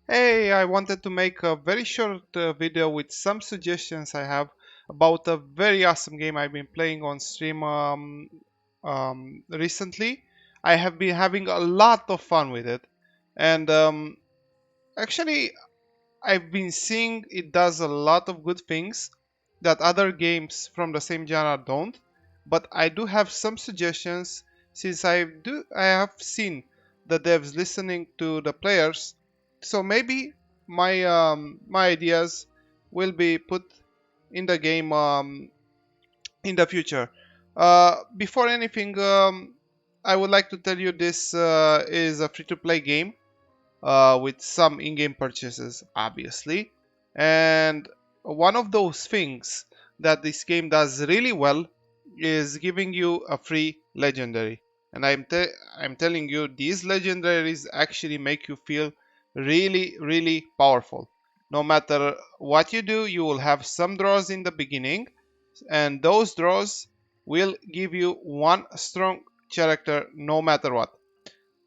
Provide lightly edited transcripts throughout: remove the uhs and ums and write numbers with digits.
Hey, I wanted to make a very short video with some suggestions I have about a very awesome game I've been playing on stream recently. I have been having a lot of fun with it, and actually, I've been seeing it does a lot of good things that other games from the same genre don't. But I do have some suggestions since I have seen the devs listening to the players. So maybe my ideas will be put in the game in the future. Before anything, I would like to tell you this is a free-to-play game with some in-game purchases, obviously. And one of those things that this game does really well is giving you a free legendary. And I'm telling you, these legendaries actually make you feel really powerful. No matter what you do, you will have some draws in the beginning, and those draws will give you one strong character no matter what.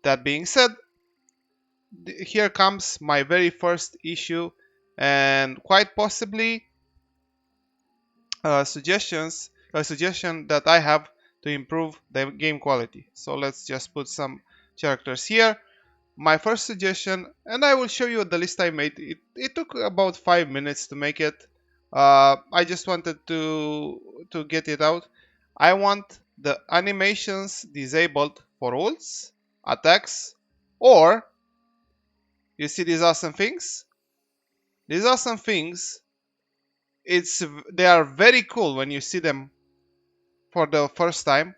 That being said, here comes my very first issue and quite possibly a suggestion that I have to improve the game quality. So let's just put some characters here. My first suggestion, and I will show you the list I made. It took about 5 minutes to make it. I just wanted to get it out. I want the animations disabled for ults, attacks, or you see these awesome things. These awesome things, they are very cool when you see them for the first time,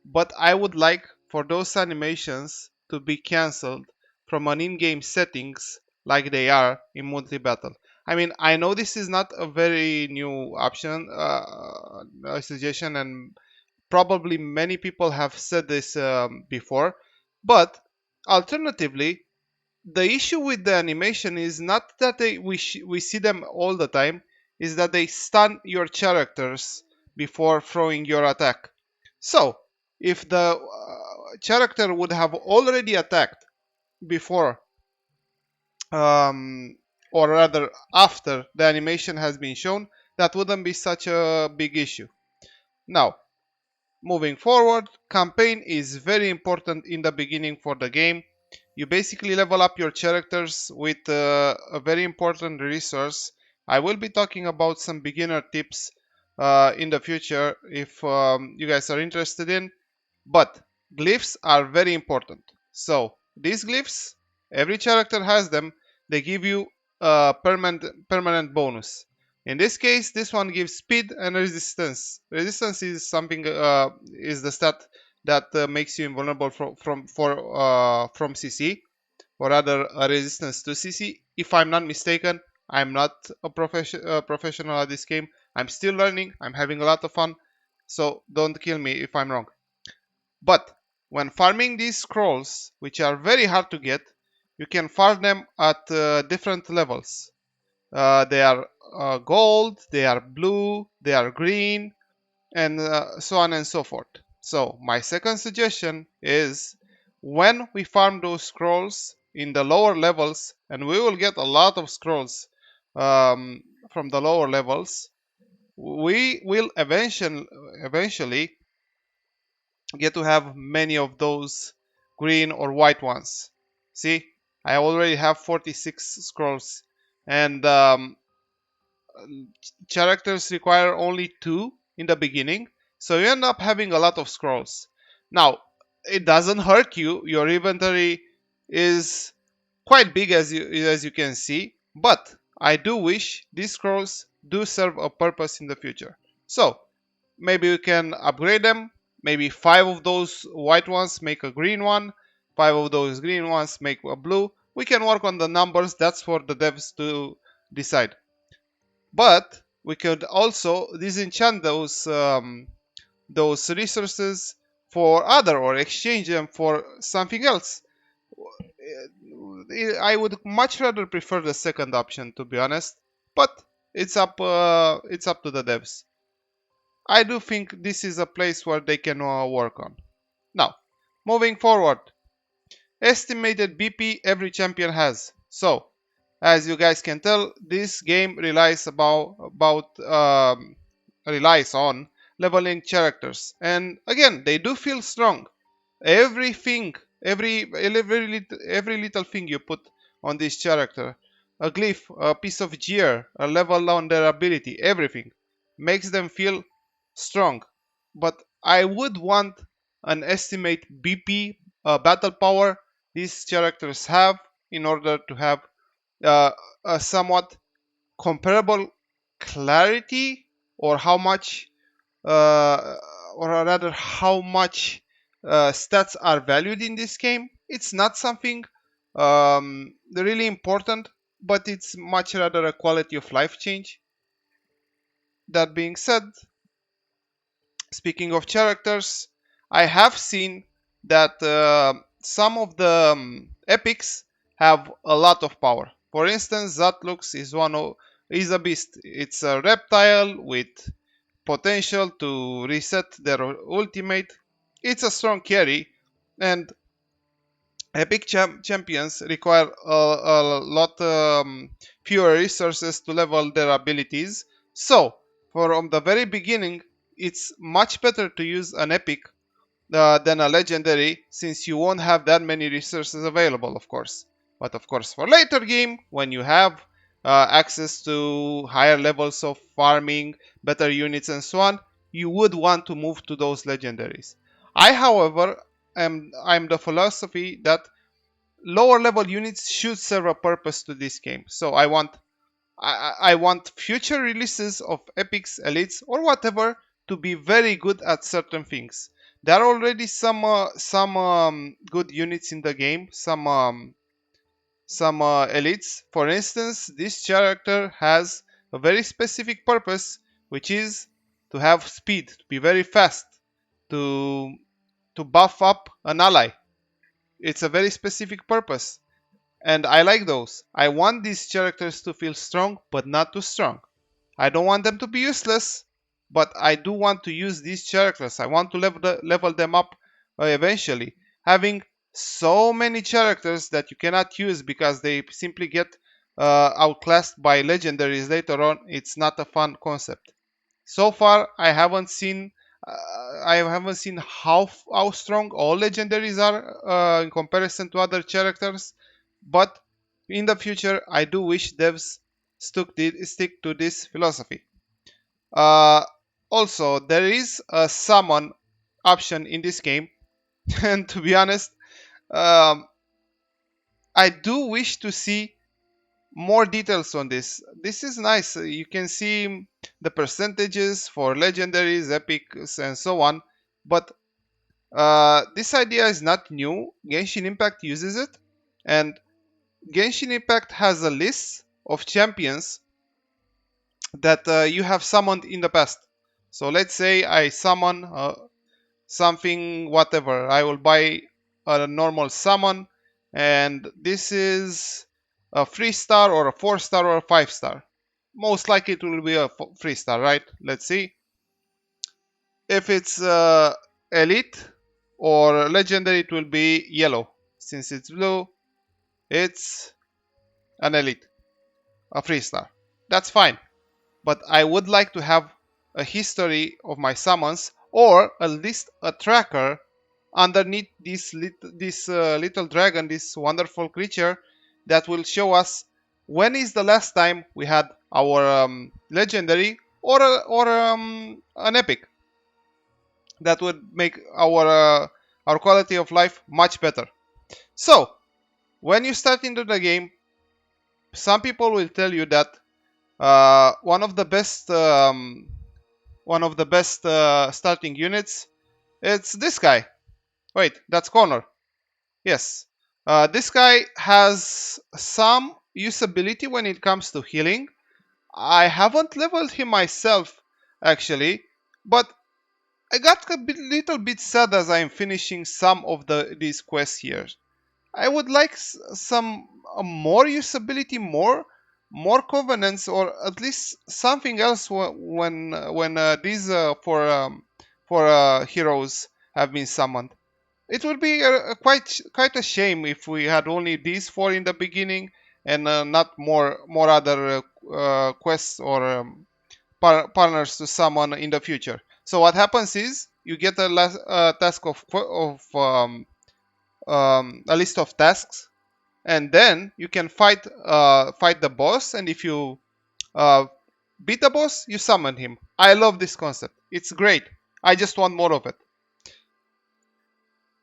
but I would like for those animations to be cancelled from an in-game settings like they are in multi-battle. I mean, I know this is not a very new option, a suggestion, and probably many people have said this before, but alternatively, the issue with the animation is not that we see them all the time, is that they stun your characters before throwing your attack. So if the character would have already attacked before, um, or rather after the animation has been shown, that wouldn't be such a big issue. Now, moving forward, campaign is very important in the beginning for the game. You basically level up your characters with a very important resource. I will be talking about some beginner tips in the future if you guys are interested in. But glyphs are very important. So these glyphs, every character has them. They give you a permanent bonus. In this case, this one gives speed and resistance. Resistance is something is the stat that makes you invulnerable from CC, or rather a resistance to CC. If I'm not mistaken, I'm not a professional at this game. I'm still learning. I'm having a lot of fun. So don't kill me if I'm wrong. But when farming these scrolls, which are very hard to get, you can farm them at different levels. They are gold, they are blue, they are green, and so on and so forth. So my second suggestion is when we farm those scrolls in the lower levels, and we will get a lot of scrolls from the lower levels, we will eventually get to have many of those green or white ones. See, I already have 46 scrolls, and characters require only 2 in the beginning, so you end up having a lot of scrolls. Now, it doesn't hurt you. Your inventory is quite big, as you can see, but I do wish these scrolls do serve a purpose in the future. So maybe we can upgrade them. Maybe 5 of those white ones make a green one, 5 of those green ones make a blue. We can work on the numbers. That's for the devs to decide. But we could also disenchant those resources for other, or exchange them for something else. I would much rather prefer the second option, to be honest, but it's up to the devs. I do think this is a place where they can work on. Now, moving forward, estimated BP every champion has. So, As you guys can tell, this game relies on leveling characters, and again, they do feel strong. Everything, every little thing you put on this character, a glyph, a piece of gear, a level on their ability, everything makes them feel strong. But I would want an estimate BP, battle power these characters have in order to have uh, a somewhat comparable clarity, or how much uh, or rather how much stats are valued in this game. It's not something really important, but it's much rather a quality of life change. That being said, speaking of characters, I have seen that some of the epics have a lot of power. For instance, Zatlux is a beast. It's a reptile with potential to reset their ultimate. It's a strong carry, and epic champions require a lot fewer resources to level their abilities. So, from the very beginning, it's much better to use an epic than a legendary, since you won't have that many resources available, of course. But of course, for later game, when you have access to higher levels of farming, better units, and so on, you would want to move to those legendaries. I, however, I'm the philosophy that lower level units should serve a purpose to this game. So I want future releases of epics, elites, or whatever to be very good at certain things. There are already some good units in the game, some elites. For instance, this character has a very specific purpose, which is to have speed, to be very fast, to buff up an ally. It's a very specific purpose, and I like those. I want these characters to feel strong, but not too strong. I don't want them to be useless, but I do want to use these characters. I want to level them up eventually. Having so many characters that you cannot use because they simply get outclassed by legendaries later on, it's not a fun concept. So far, I haven't seen how strong all legendaries are in comparison to other characters. But in the future, I do wish devs stick to this philosophy. Uh, Also, there is a summon option in this game, and to be honest, um, I do wish to see more details on this. This is nice. You can see the percentages for legendaries, epics, and so on. But this idea is not new. Genshin Impact uses it, and Genshin Impact has a list of champions that you have summoned in the past. So let's say I summon something, whatever. I will buy a normal summon, and this is a 3-star or a 4-star or a 5-star. Most likely it will be a 3-star, right? Let's see. If it's elite or legendary, it will be yellow. Since it's blue, it's an elite, a 3-star. That's fine. But I would like to have a history of my summons, or at least a tracker underneath this little dragon, this wonderful creature, that will show us when is the last time we had our legendary or an epic. That would make our quality of life much better. So when you start into the game, some people will tell you that one of the best starting units, it's this guy. Wait, that's Connor. Yes. This guy has some usability when it comes to healing. I haven't leveled him myself, actually, but I got a little bit sad as I'm finishing some of these quests here. I would like some more usability, more covenants, or at least something else when these for heroes have been summoned. It would be quite a shame if we had only these four in the beginning and not more other quests or partners to summon in the future. So what happens is you get a task of a list of tasks, and then you can fight the boss. And if you uh, beat the boss, you summon him. I love this concept. It's great. I just want more of it.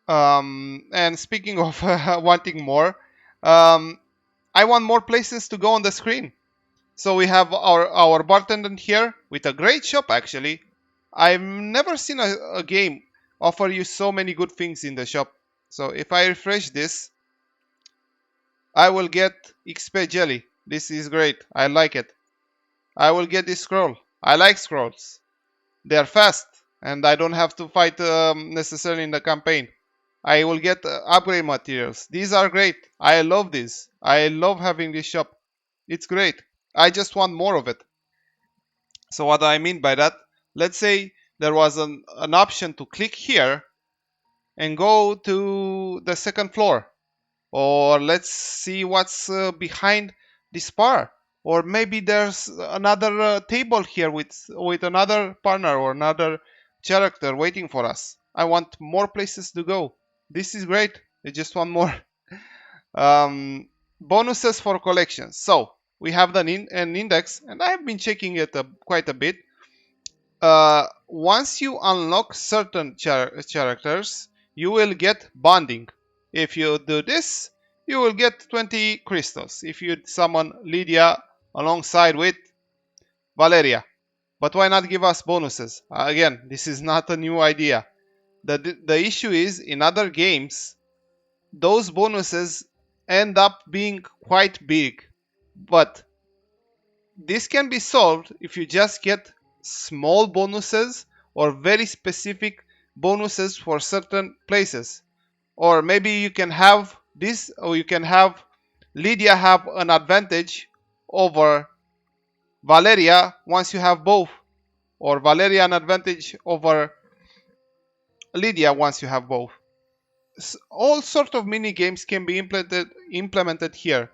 And speaking of wanting more, um, I want more places to go on the screen. So we have our bartender here with a great shop actually. I've never seen a game offer you so many good things in the shop. So if I refresh this, I will get XP jelly. This is great. I like it. I will get this scroll. I like scrolls. They are fast and I don't have to fight necessarily in the campaign. I will get upgrade materials. These are great. I love this. I love having this shop. It's great. I just want more of it. So what do I mean by that? Let's say there was an option to click here and go to the second floor. Or let's see what's behind this bar. Or maybe there's another table here with another partner or another character waiting for us. I want more places to go. This is great. I just want more. Bonuses for collections. So we have an index, and I've been checking it quite a bit. Once you unlock certain characters, you will get bonding. If you do this, you will get 20 crystals. If you summon Lydia alongside with Valeria. But why not give us bonuses? Again, this is not a new idea. The issue is, in other games, those bonuses end up being quite big. But this can be solved if you just get small bonuses or very specific bonuses for certain places. Or maybe you can have this, or you can have Lydia have an advantage over Valeria once you have both, or Valeria an advantage over Lydia once you have both. All sort of mini games can be implemented here.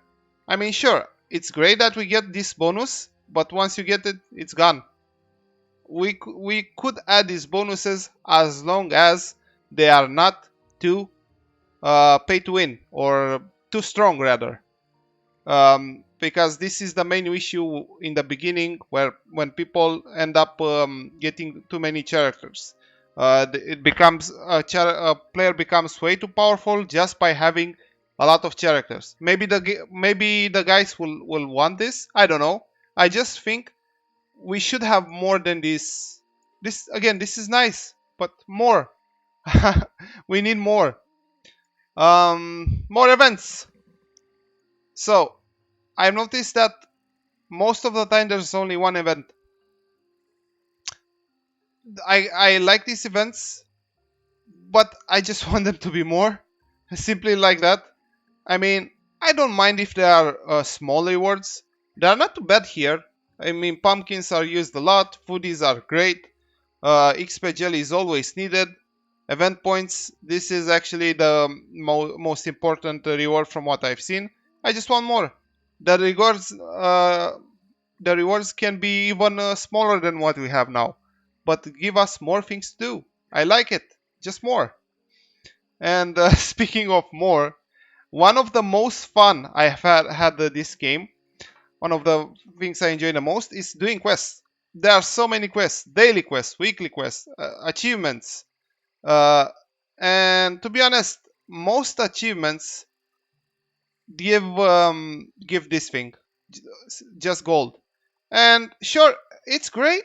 I mean, sure, it's great that we get this bonus, but once you get it, it's gone. We could add these bonuses as long as they are not too pay to win or too strong rather. Because this is the main issue in the beginning, where when people end up getting too many characters, it becomes a player becomes way too powerful just by having a lot of characters. Maybe the guys will want this. I don't know. I just think we should have more than this. This is nice, but more. We need more. More events. So I've noticed that most of the time there's only one event. I like these events, but I just want them to be more. Simply like that. I mean, I don't mind if there are small rewards. They are not too bad here. I mean, pumpkins are used a lot. Foodies are great. XP jelly is always needed. Event points. This is actually the most important reward from what I've seen. I just want more. The rewards can be even smaller than what we have now, but give us more things to do. I like it. Just more. And speaking of more, one of the most fun I have had this game, one of the things I enjoy the most is doing quests. There are so many quests, daily quests, weekly quests, achievements. Uh, and to be honest, most achievements give this thing just gold. And sure, it's great,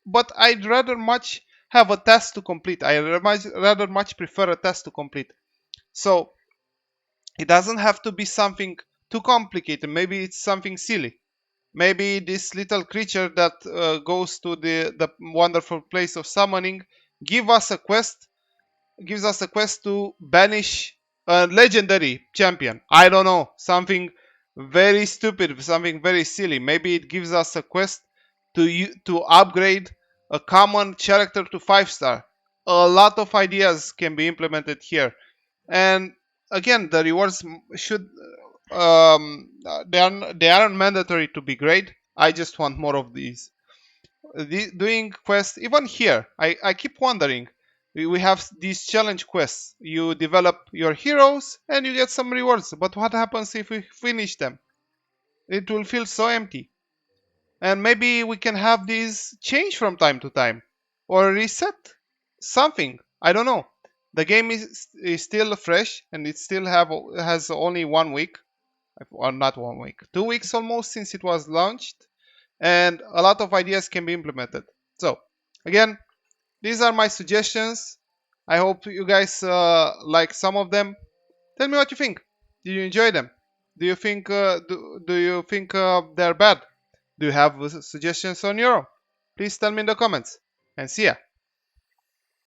but I'd rather much have a task to complete. I rather much prefer a task to complete. So it doesn't have to be something too complicated. Maybe it's something silly. Maybe this little creature that goes to the wonderful place of summoning give us a quest, gives us a quest to banish a legendary champion. I don't know, something very stupid, something very silly. Maybe it gives us a quest to upgrade a common character to 5-star. A lot of ideas can be implemented here. And again, the rewards should they aren't mandatory to be great. I just want more of these. Doing quests, even here, I keep wondering. We have these challenge quests. You develop your heroes and you get some rewards. But what happens if we finish them? It will feel so empty. And maybe we can have these change from time to time or reset something. I don't know. The game is still fresh and it still has only 1 week, or not 1 week, 2 weeks almost since it was launched, and a lot of ideas can be implemented. So again, these are my suggestions. I hope you guys like some of them. Tell me what you think. Did you enjoy them? Do you think they're bad? Do you have suggestions on your own? Please tell me in the comments. And see ya.